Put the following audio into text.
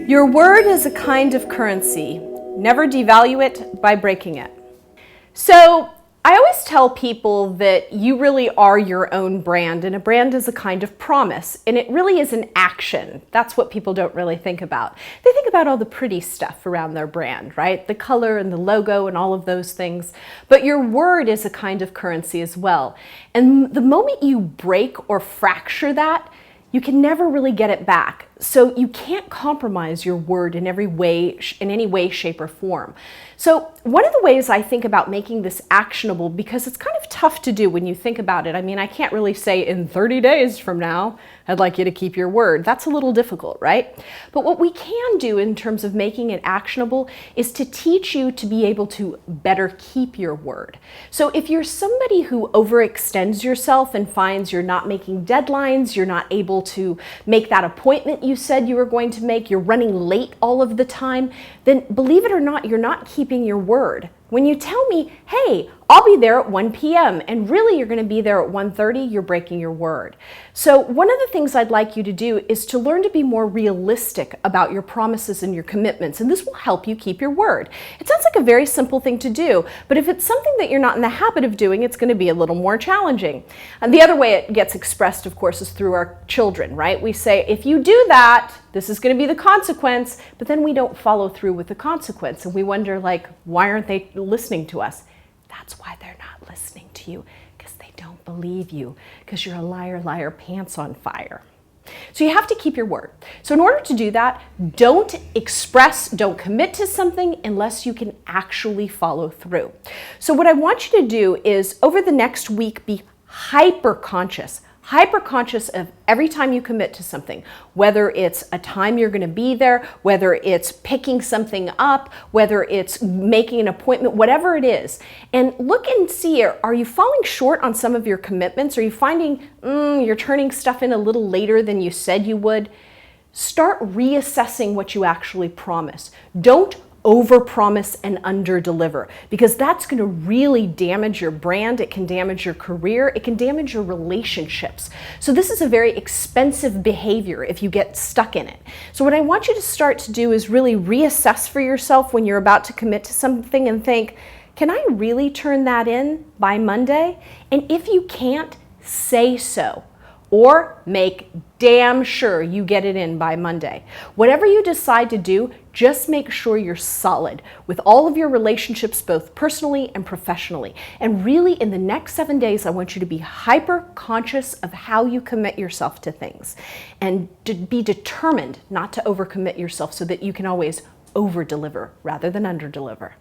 Your word is a kind of currency. Never devalue it by breaking it. So I always tell people that you really are your own brand, and a brand is a kind of promise, and it really is an action. That's what people don't really think about. They think about all the pretty stuff around their brand, right? The color and the logo and all of those things. But your word is a kind of currency as well. And the moment you break or fracture that, you can never really get it back. So you can't compromise your word in any way, shape, or form. So one of the ways I think about making this actionable, because it's kind of tough to do when you think about it. I mean, I can't really say in 30 days from now, I'd like you to keep your word. That's a little difficult, right? But what we can do in terms of making it actionable is to teach you to be able to better keep your word. So if you're somebody who overextends yourself and finds you're not making deadlines, you're not able to make that appointment you said you were going to make, you're running late all of the time, then believe it or not, you're not keeping your word. When you tell me, hey, I'll be there at 1 p.m. and really you're going to be there at 1:30, you're breaking your word. So one of the things I'd like you to do is to learn to be more realistic about your promises and your commitments, and this will help you keep your word. It sounds like a very simple thing to do, but if it's something that you're not in the habit of doing, it's going to be a little more challenging. And the other way it gets expressed, of course, is through our children, right? We say, if you do that, this is going to be the consequence, but then we don't follow through with the consequence, and we wonder, like, why aren't they listening to us? That's why they're not listening to you, because they don't believe you, because you're a liar, liar, pants on fire. So you have to keep your word. So in order to do that, don't commit to something unless you can actually follow through. So what I want you to do is, over the next week, be hyper conscious of every time you commit to something, whether it's a time you're going to be there, whether it's picking something up, whether it's making an appointment, whatever it is. And look and see, are you falling short on some of your commitments? Are you finding you're turning stuff in a little later than you said you would? Start reassessing what you actually promise. Don't overpromise and underdeliver, because that's going to really damage your brand. It can damage your career. It can damage your relationships. So this is a very expensive behavior if you get stuck in it. So what I want you to start to do is really reassess for yourself when you're about to commit to something and think, can I really turn that in by Monday? And if you can't, say so. Or make damn sure you get it in by Monday. Whatever you decide to do, just make sure you're solid with all of your relationships, both personally and professionally. And really, in the next 7 days, I want you to be hyper conscious of how you commit yourself to things, and to be determined not to overcommit yourself so that you can always over-deliver rather than under-deliver.